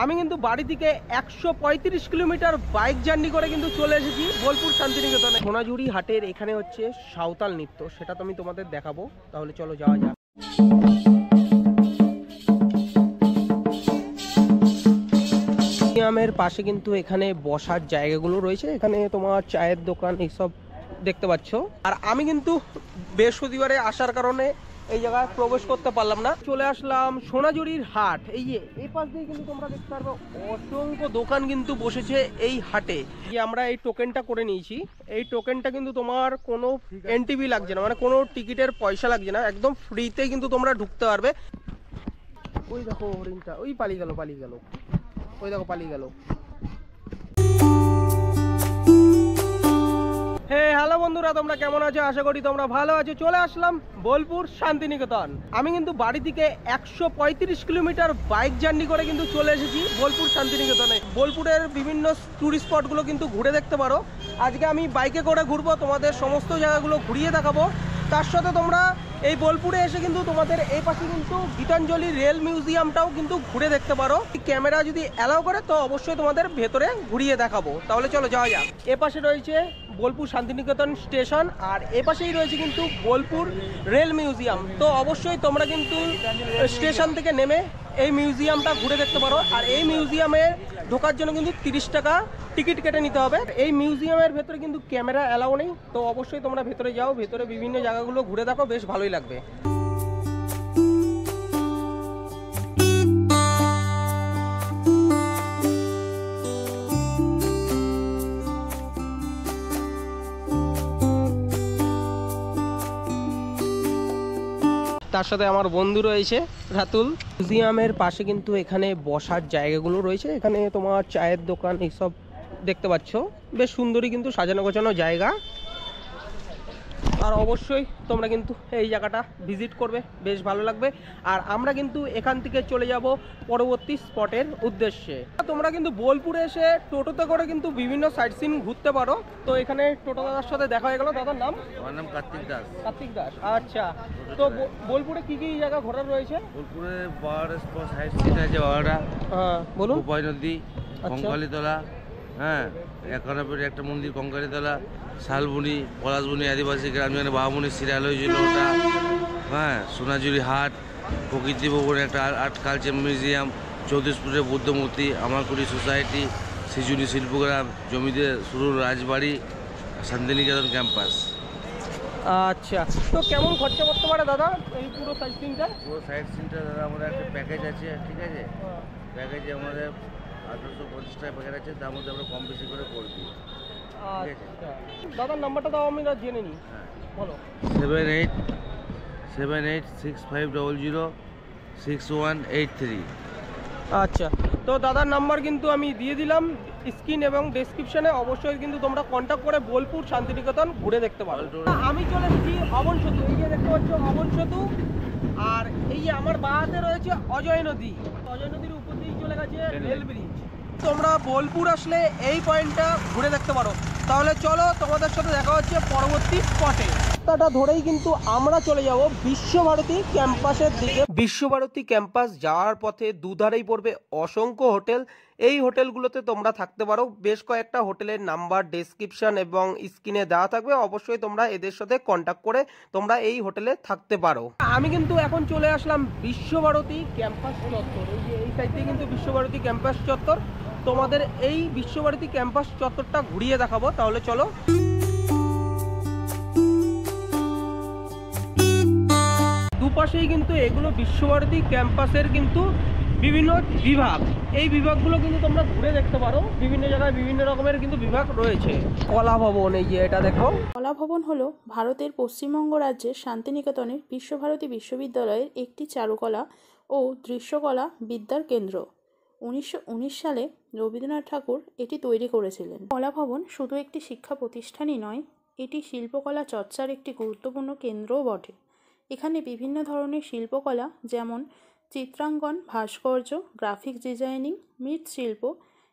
আমি কিন্তু বাড়ি থেকে 135 কিলোমিটার বাইক জার্নি করে কিন্তু চলে এসেছি বোলপুর শান্তিনিকেতনে। সোনাঝুরি হাটের এখানে হচ্ছে সাঁওতাল নৃত্য, সেটা তো আমি তোমাদের দেখাবো। তাহলে চলো যাওয়া যাক। মিউজিয়ামের পাশে কিন্তু এখানে বসার জায়গাগুলো রয়েছে, এখানে তোমার চায়ের দোকান এইসব দেখতে পাচ্ছ। আর আমি কিন্তু বৃহস্পতিবারে আসার কারণে এই জায়গায় প্রবেশ করতে পারলাম না, চলে আসলাম সোনাঝুরির হাট। এই পাশ দিয়ে কিন্তু তোমরা দেখতে পারবে অসংখ্য দোকান কিন্তু বসেছে এই হাটে। আমরা এই টোকেনটা করে নিয়েছি, এই টোকেনটা কিন্তু তোমার কোনো এনটিভি লাগছে না, মানে কোনো টিকিটের পয়সা লাগছে না, একদম ফ্রিতে কিন্তু তোমরা ঢুকতে পারবে। ওই দেখো হরিণটা, ওই পালিয়ে গেল, ওই দেখো পালিয়ে গেল। হ্যালো বন্ধুরা, তোমরা কেমন আছো? আশা করি তোমরা ভালো আছো। চলে আসলাম বোলপুর শান্তিনিকেতন। আমি কিন্তু বাড়ি থেকে 135 কিলোমিটার বাইক জার্নি করে কিন্তু চলে এসেছি বোলপুর শান্তিনিকেতনে। বোলপুরের বিভিন্ন টুরিস্ট স্পটগুলো কিন্তু ঘুরে দেখতে পারো। আজকে আমি বাইকে করে ঘুরবো, তোমাদের সমস্ত জায়গাগুলো ঘুরিয়ে দেখাবো। তার সাথে তোমরা এই বোলপুরে এসে কিন্তু তোমাদের এই পাশে কিন্তু গীতাঞ্জলি রেল মিউজিয়ামটাও কিন্তু ঘুরে দেখতে পারো। ক্যামেরা যদি অ্যালাউ করে তো অবশ্যই তোমাদের ভেতরে ঘুরিয়ে দেখাবো। তাহলে চলো যাওয়া যাক। এ পাশে রয়েছে বোলপুর শান্তিনিকেতন স্টেশন, আর এ পাশেই রয়েছে কিন্তু বোলপুর রেল মিউজিয়াম। তো অবশ্যই তোমরা কিন্তু স্টেশন থেকে নেমে এই মিউজিয়ামটা ঘুরে দেখতে পারো। আর এই মিউজিয়ামে ঢোকার জন্য কিন্তু 30 টাকা টিকিট কেটে নিতে হবে। এই মিউজিয়ামের ভেতরে কিন্তু ক্যামেরা অ্যালাউ নেই, তো অবশ্যই তোমরা ভেতরে যাও, ভেতরে বিভিন্ন জায়গাগুলো ঘুরে দেখো, বেশ ভালোই লাগবে। তার সাথে আমার বন্ধু রয়েছে রাতুল। মিউজিয়ামের পাশে কিন্তু এখানে বসার জায়গাগুলো রয়েছে, এখানে তোমার চায়ের দোকান এইসব দেখতে পাচ্ছ। বেশ সুন্দরই কিন্তু সাজানো গোছানো জায়গা। আর অবশ্যই তোমরা কিন্তু এই জায়গাটা ভিজিট করবে, বেশ ভালো লাগবে। আর আমরা কিন্তু এখান থেকে চলে যাব পরবর্তী স্পটের উদ্দেশ্যে। তোমরা কিন্তু বোলপুরে এসে টোটোতে করে কিন্তু বিভিন্ন সাইট সিন ঘুরতে পারো। তো এখানে টোটো দাদার সাথে দেখা হয়ে গেল। দাদার নাম? আমার নাম কার্তিক দাস। কার্তিক দাস, আচ্ছা। তো বোলপুরে কি কি জায়গা ঘোরার রয়েছে? বোলপুরে পাওয়ার স্পট সাইট সিন আছে বারোটা। হ্যাঁ বলুন। উপায় নদী, কঙ্কালীতলা, হ্যাঁ একানব্বই একটা মন্দির কঙ্কালীতলা, শালবনি, পলাশবনি আদিবাসী গ্রাম, যেখানে বাবামণির সিরিয়াল হয়েছিল ওটা, হ্যাঁ সোনাঝুরি হাট, প্রকৃতি ভবন একটা আর্ট কালচার মিউজিয়াম, চৌত্রিশপুরের বুদ্ধ মূর্তি, আমারকুড়ি সোসাইটি, সিজুনি শিল্পগ্রাম, জমিতে শুরু রাজবাড়ি, শান্তিনিকেতন ক্যাম্পাস। আচ্ছা, তো কেমন খরচা করতে পারে দাদা এই পুরো সাইট সিনটা? পুরো সাইট সিনটা দাদা আমাদের একটা প্যাকেজ আছে, ঠিক আছে? প্যাকেজে আমাদের 1850 টাকা প্যাকেজ আছে, তার মধ্যে আমরা কম বেশি করে করে দিই। আচ্ছা, দাদার নাম্বারটা দাও, আমি জেনে নিই। হ্যাঁ বলো। 7865006183। আচ্ছা, তো দাদার নাম্বার কিন্তু আমি দিয়ে দিলাম স্ক্রিন এবং ডেসক্রিপশনে। অবশ্যই কিন্তু তোমরা কন্ট্যাক্ট করে বোলপুর শান্তিনিকেতন ঘুরে দেখতে পারো। আমি চলে এসেছি অবন সেতু, এই যে দেখতে পাচ্ছ অবন সেতু। আর এই যে আমার বাঁ হাতে রয়েছে অজয় নদী, অজয় নদীর উপর দিয়েই চলে গেছে রেল ব্রিজ। তোমরা বোলপুর আসলে এই পয়েন্টটা ঘুরে দেখতে পারো। তাহলে চলো, তোমাদের সাথে দেখা হচ্ছে পরবর্তী স্পটে। রাস্তাটা ধরেই কিন্তু আমরা চলে যাব বিশ্বভারতী ক্যাম্পাসের দিকে। বিশ্বভারতী ক্যাম্পাস যাওয়ার পথে দুধারেই পড়বে অসংখ্য হোটেল। এই হোটেলগুলোতে তোমরা থাকতে পারো। বেশ কয়েকটা হোটেলের নাম্বার ডেসক্রিপশন এবং স্ক্রিনে দেওয়া থাকবে, অবশ্যই তোমরা এদের সাথে কন্ট্যাক্ট করে তোমরা এই হোটেলে থাকতে পারো। আমি কিন্তু এখন চলে আসলাম বিশ্বভারতী ক্যাম্পাস চত্বর। এই যে এই সাইডে কিন্তু বিশ্বভারতী ক্যাম্পাস চত্বর। তোমাদের এই বিশ্বভারতী ক্যাম্পাস চত্বরটা ঘুরিয়ে দেখাবো। তাহলে চলো। দুপাশেই কিন্তু এগুলো বিশ্বভারতী ক্যাম্পাসের কিন্তু বিভিন্ন বিভাগ। এই বিভাগগুলো কিন্তু তোমরা ঘুরে দেখতে পারো। বিভিন্ন জায়গায় বিভিন্ন রকমের কিন্তু বিভাগ রয়েছে। কলা ভবন, এই যে এটা দেখো। কলা ভবন হলো ভারতের পশ্চিমবঙ্গ রাজ্যের শান্তিনিকেতনের বিশ্বভারতী বিশ্ববিদ্যালয়ের একটি চারুকলা ও দৃশ্যকলা বিদ্যার কেন্দ্র। 1919 সালে রবীন্দ্রনাথ ঠাকুর এটি তৈরি করেছিলেন। কলা ভবন শুধু একটি শিক্ষা প্রতিষ্ঠানই নয়, এটি শিল্পকলা চর্চার একটি গুরুত্বপূর্ণ কেন্দ্রও বটে। এখানে বিভিন্ন ধরনের শিল্পকলা যেমন চিত্রাঙ্কন, ভাস্কর্য, গ্রাফিক্স ডিজাইনিং, মৃৎশিল্প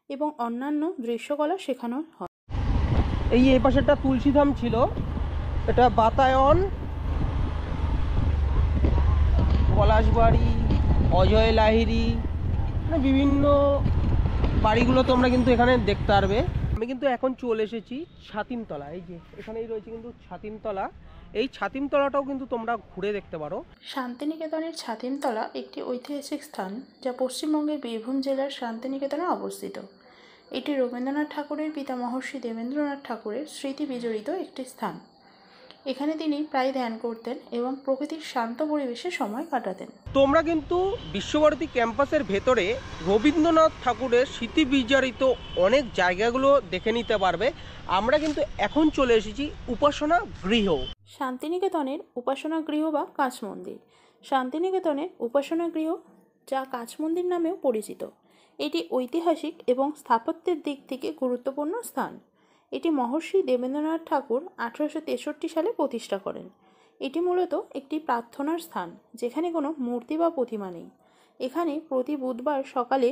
এবং অন্যান্য দৃশ্যকলা শেখানো হয়। এই পাশেরটা তুলসীধাম ছিল, এটা বাতায়ন, পলাশবাড়ি, অজয় লাহিড়ী, মানে বিভিন্ন বাড়িগুলো তোমরা কিন্তু এখানে দেখতে পারবে। আমি কিন্তু এখন চলে এসেছি ছাতিমতলা। এই যে এখানেই রয়েছে কিন্তু ছাতিমতলা। এই ছাতিমতলাটাও কিন্তু তোমরা ঘুরে দেখতে পারো। শান্তিনিকেতনের ছাতিমতলা একটি ঐতিহাসিক স্থান, যা পশ্চিমবঙ্গের বীরভূম জেলার শান্তিনিকেতনে অবস্থিত। এটি রবীন্দ্রনাথ ঠাকুরের পিতা মহর্ষি দেবেন্দ্রনাথ ঠাকুরের স্মৃতি বিজড়িত একটি স্থান। এখানে তিনি প্রায় ধ্যান করতেন এবং প্রকৃতির শান্ত পরিবেশে সময় কাটাতেন। তোমরা কিন্তু বিশ্বভারতী ক্যাম্পাসের ভেতরে রবীন্দ্রনাথ ঠাকুরের স্মৃতি বিজড়িত অনেক জায়গাগুলো দেখে নিতে পারবে। আমরা কিন্তু এখন চলে এসেছি উপাসনা গৃহ। শান্তিনিকেতনের উপাসনা গৃহ বা কাচ মন্দির। শান্তিনিকেতনের উপাসনা গৃহ, যা কাচ মন্দির নামেও পরিচিত, এটি ঐতিহাসিক এবং স্থাপত্যের দিক থেকে গুরুত্বপূর্ণ স্থান। এটি মহর্ষি দেবেন্দ্রনাথ ঠাকুর 1863 সালে প্রতিষ্ঠা করেন। এটি মূলত একটি প্রার্থনার স্থান, যেখানে কোনো মূর্তি বা প্রতিমা নেই। এখানে প্রতি বুধবার সকালে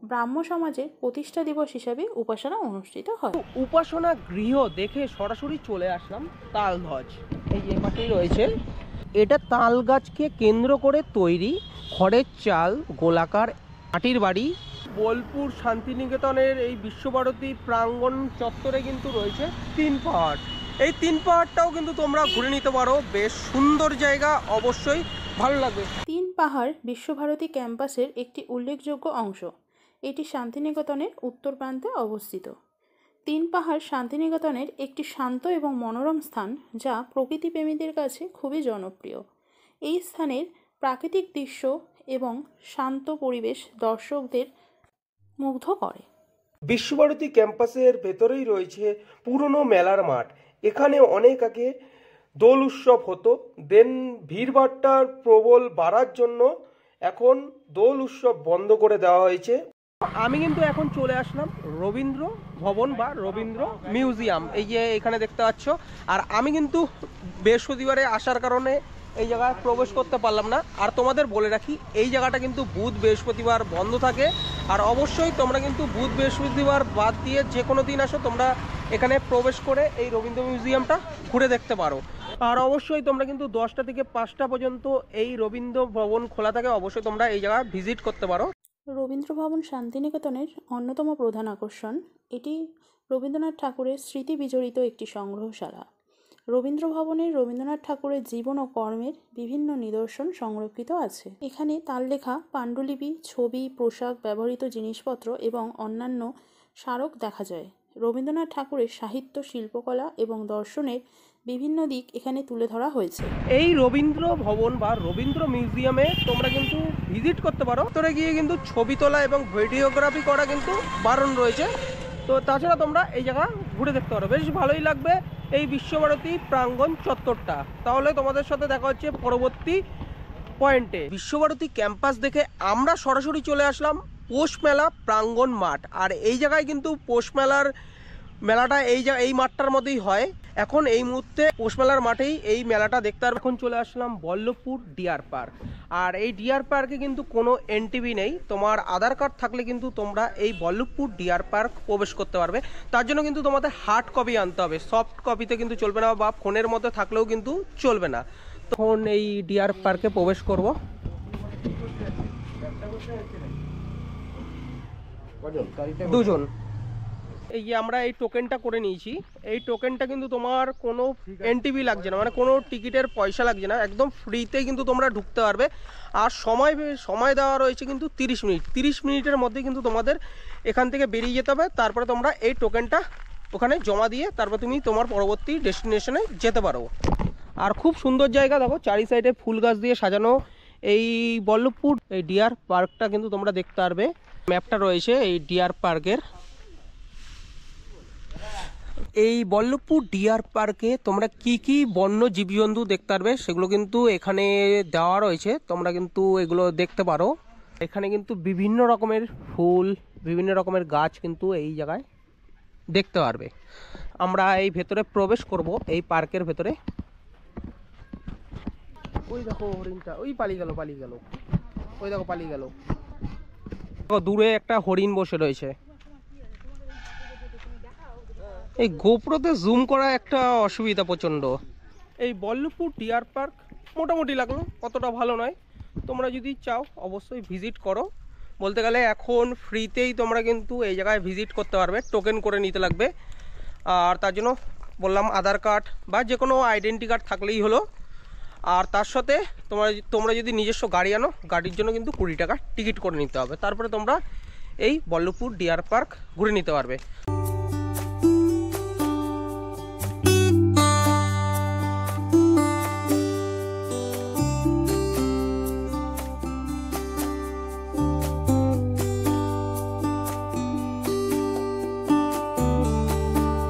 ব্রাহ্ম সমাজের প্রতিষ্ঠা দিবস হিসাবে উপাসনা অনুষ্ঠিত হয়। উপাসনা গৃহ দেখে সরাসরি চলে আসলাম তালধ্বজ। এই যে পাশেই রয়েছে, এটা তাল গাছকে কেন্দ্র করে তৈরি খড়ের চাল গোলাকার মাটির বাড়ি। বোলপুর শান্তিনিকেতনের এই বিশ্বভারতী প্রাঙ্গণ চত্বরে কিন্তু রয়েছে 3 পাহাড়। এই 3 পাহাড়টাও কিন্তু তোমরা ঘুরে নিতে পারো, বেশ সুন্দর জায়গা, অবশ্যই ভালো লাগবে। 3 পাহাড় বিশ্বভারতী ক্যাম্পাসের একটি উল্লেখযোগ্য অংশ। এটি শান্তিনিকেতনের উত্তর প্রান্তে অবস্থিত। 3 পাহাড় শান্তিনিকেতনের একটি শান্ত এবং মনোরম স্থান, যা প্রকৃতিপ্রেমীদের কাছে খুবই জনপ্রিয়। এই স্থানের প্রাকৃতিক দৃশ্য এবং শান্ত পরিবেশ দর্শকদের মুগ্ধ করে। বিশ্বভারতী ক্যাম্পাসের ভেতরেই রয়েছে পুরনো মেলার মাঠ। এখানে অনেক আগে দোল উৎসব হতো, দেন ভিড়ভাট্টার প্রবল বাড়ার জন্য এখন দোল উৎসব বন্ধ করে দেওয়া হয়েছে। আমি কিন্তু এখন চলে আসলাম রবীন্দ্র ভবন বা রবীন্দ্র মিউজিয়াম। এই যে এখানে দেখতে পাচ্ছ। আর আমি কিন্তু বৃহস্পতিবারে আসার কারণে এই জায়গায় প্রবেশ করতে পারলাম না। আর তোমাদের বলে রাখি, এই জায়গাটা কিন্তু বুধ বৃহস্পতিবার বন্ধ থাকে। আর অবশ্যই তোমরা কিন্তু বুধ বৃহস্পতিবার বাদ দিয়ে যে কোনো দিন আসো, তোমরা এখানে প্রবেশ করে এই রবীন্দ্র মিউজিয়ামটা ঘুরে দেখতে পারো। আর অবশ্যই তোমরা কিন্তু 10টা থেকে 5টা পর্যন্ত এই রবীন্দ্র ভবন খোলা থাকে। অবশ্যই তোমরা এই জায়গা ভিজিট করতে পারো। রবীন্দ্র ভবন শান্তিনিকেতনের অন্যতম প্রধান আকর্ষণ। এটি রবীন্দ্রনাথ ঠাকুরের স্মৃতি বিজড়িত একটি সংগ্রহশালা। রবীন্দ্র ভবনে রবীন্দ্রনাথ ঠাকুরের জীবন ও কর্মের বিভিন্ন নিদর্শন সংরক্ষিত আছে। এখানে তার লেখা পাণ্ডুলিপি, ছবি, পোশাক, ব্যবহৃত জিনিসপত্র এবং অন্যান্য স্মারক দেখা যায়। রবীন্দ্রনাথ ঠাকুরের সাহিত্য, শিল্পকলা এবং দর্শনের বিভিন্ন দিক এখানে তুলে ধরা হয়েছে। এই রবীন্দ্র ভবন বা রবীন্দ্র মিউজিয়ামে তোমরা কিন্তু ভিজিট করতে পারো। ভিতরে গিয়ে কিন্তু ছবি তোলা এবং ভিডিওগ্রাফি করা কিন্তু বারণ রয়েছে। তো তাছাড়া তোমরা এই জায়গা ঘুরে দেখতে পারো, বেশ ভালোই লাগবে এই বিশ্বভারতী প্রাঙ্গণ চত্বরটা। তাহলে তোমাদের সাথে দেখা হচ্ছে পরবর্তী পয়েন্টে। বিশ্বভারতী ক্যাম্পাস দেখে আমরা সরাসরি চলে আসলাম পৌষ মেলা প্রাঙ্গণ মাঠ। আর এই জায়গায় কিন্তু পৌষ মেলাটা এই মাঠটার মধ্যেই হয়। এখন এই মুহূর্তে পৌষ মেলার মাঠেই এই মেলাটা দেখতে পারবে। এখন চলে আসলাম বল্লভপুর ডিয়ার পার্ক। আর এই ডিয়ার পার্কে কিন্তু কোনো এনটিভি নেই। তোমার আধার কার্ড থাকলে কিন্তু তোমরা এই বল্লভপুর ডিয়ার পার্ক প্রবেশ করতে পারবে। তার জন্য কিন্তু তোমাদের হার্ড কপি আনতে হবে, সফট কপিতে কিন্তু চলবে না, বা ফোনের মধ্যে থাকলেও কিন্তু চলবে না। তখন এই ডিয়ার পার্কে প্রবেশ করব। দুজন। এই যে আমরা এই টোকেনটা করে নিয়েছি। এই টোকেনটা কিন্তু তোমার কোনো এনটিভি লাগছে না, মানে কোনো টিকিটের পয়সা লাগছে না, একদম ফ্রিতে কিন্তু তোমরা ঢুকতে পারবে। আর সময় দেওয়া রয়েছে কিন্তু 30 মিনিট। 30 মিনিটের মধ্যে কিন্তু তোমাদের এখান থেকে বেরিয়ে যেতে হবে। তারপরে তোমরা এই টোকেনটা ওখানে জমা দিয়ে তারপর তুমি তোমার পরবর্তী ডেস্টিনেশনে যেতে পারো। আর খুব সুন্দর জায়গা, দেখো চারি সাইডে ফুল গাছ দিয়ে সাজানো এই বল্লভপুর এই ডিয়ার পার্কটা কিন্তু তোমরা দেখতে পারবে। ম্যাপটা রয়েছে এই ডিয়ার পার্কের। এই বল্লভপুর ডিয়ার পার্কে তোমরা কি কি বন্য জীবজন্তু দেখতে পারবে সেগুলো কিন্তু এখানে দেওয়া রয়েছে, তোমরা কিন্তু এগুলো দেখতে পারো। এখানে কিন্তু বিভিন্ন রকমের ফুল, বিভিন্ন রকমের গাছ কিন্তু এই জায়গায় দেখতে পারবে। আমরা এই ভেতরে প্রবেশ করব এই পার্কের ভেতরে। ওই দেখো হরিণটা, ওই পালিয়ে গেল, ওই দেখো পালিয়ে গেল। দূরে একটা হরিণ বসে রয়েছে। এই গোপ্রোতে জুম করা একটা অসুবিধা প্রচণ্ড। এই বল্লভপুর ডিয়ার পার্ক মোটামুটি লাগলো, অতটা ভালো নয়। তোমরা যদি চাও অবশ্যই ভিজিট করো। বলতে গেলে এখন ফ্রিতেই তোমরা কিন্তু এই জায়গায় ভিজিট করতে পারবে, টোকেন করে নিতে লাগবে। আর তার জন্য বললাম আধার কার্ড বা যে কোনো আইডেন্টি কার্ড থাকলেই হলো। আর তার সাথে তোমরা যদি নিজস্ব গাড়ি আনো, গাড়ির জন্য কিন্তু 20 টাকা টিকিট করে নিতে হবে। তারপরে তোমরা এই বল্লভপুর ডিয়ার পার্ক ঘুরে নিতে পারবে।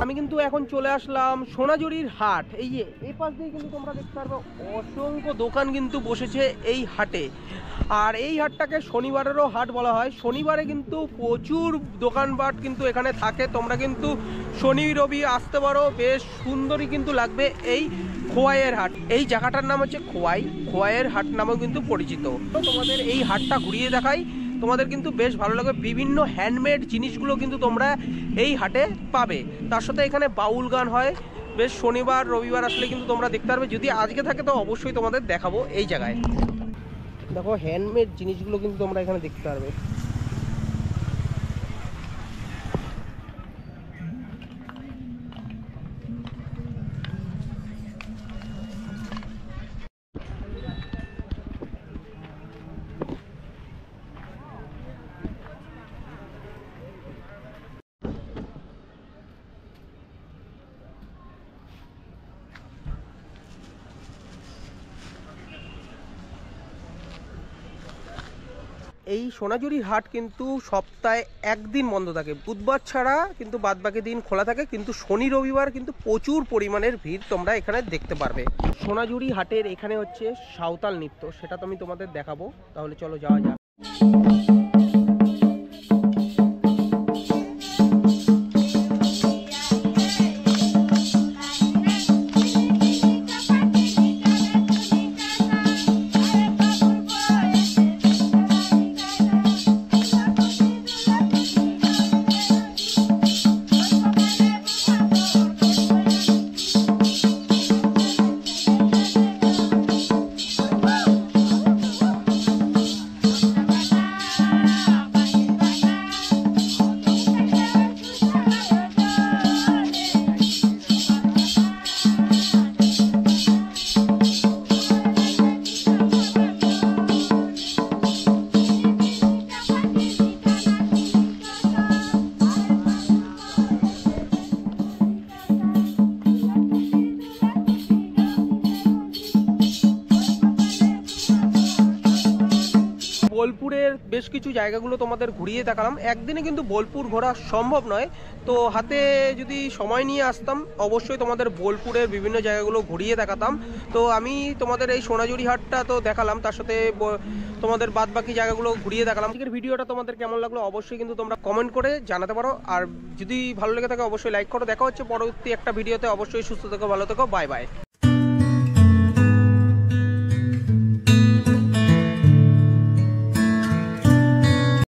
আমি কিন্তু এখন চলে আসলাম সোনাঝুরির হাট। এই পাশ দিয়ে কিন্তু তোমরা দেখতে পারবে অসংখ্য দোকান কিন্তু বসেছে এই হাটে। আর এই হাটটাকে শনিবারেরও হাট বলা হয়। শনিবারে কিন্তু প্রচুর দোকানপাট কিন্তু এখানে থাকে। তোমরা কিন্তু শনি রবি আসতে পারো, বেশ সুন্দরই কিন্তু লাগবে এই খোয়াইয়ের হাট। এই জায়গাটার নাম হচ্ছে খোয়াইয়ের হাট নামেও কিন্তু পরিচিত। তো তোমাদের এই হাটটা ঘুরিয়ে দেখাই, তোমাদের কিন্তু বেশ ভালো লাগবে। বিভিন্ন হ্যান্ডমেড জিনিসগুলো কিন্তু তোমরা এই হাটে পাবে। তার সাথে এখানে বাউল গান হয়। বেশ শনিবার রবিবার আসলে কিন্তু তোমরা দেখতে পারবে। যদি আজকে থাকে তো অবশ্যই তোমাদের দেখাবো এই জায়গায়। দেখো হ্যান্ডমেড জিনিসগুলো কিন্তু তোমরা এখানে দেখতে পারবে। এই সোনাঝুরির হাট কিন্তু সপ্তাহে একদিন বন্ধ থাকে, বুধবার ছাড়া কিন্তু বাদবাকি দিন খোলা থাকে। কিন্তু শনি রবিবার কিন্তু প্রচুর পরিমাণের ভিড় তোমরা এখানে দেখতে পারবে। সোনাঝুরি হাটের এখানে হচ্ছে সাঁওতাল নৃত্য, সেটা তো আমি তোমাদের দেখাবো। তাহলে চলো যাওয়া যাক। বোলপুরের বেশ কিছু জায়গাগুলো তোমাদের ঘুরিয়ে দেখালাম। একদিনে কিন্তু বোলপুর ঘোরা সম্ভব নয়, তো হাতে যদি সময় নিয়ে আসতাম অবশ্যই তোমাদের বোলপুরের বিভিন্ন জায়গাগুলো ঘুরিয়ে দেখাতাম। তো আমি তোমাদের এই সোনাঝুরি হাটটা তো দেখালাম, তার সাথে তোমাদের বাদবাকি জায়গাগুলো ঘুরিয়ে দেখালাম। আজকের ভিডিওটা তোমাদের কেমন লাগলো অবশ্যই কিন্তু তোমরা কমেন্ট করে জানাতে পারো। আর যদি ভালো লেগে থাকে অবশ্যই লাইক করো। দেখা হচ্ছে পরবর্তী একটা ভিডিওতে। অবশ্যই সুস্থ থেকো, ভালো থেকো, বাই বাই।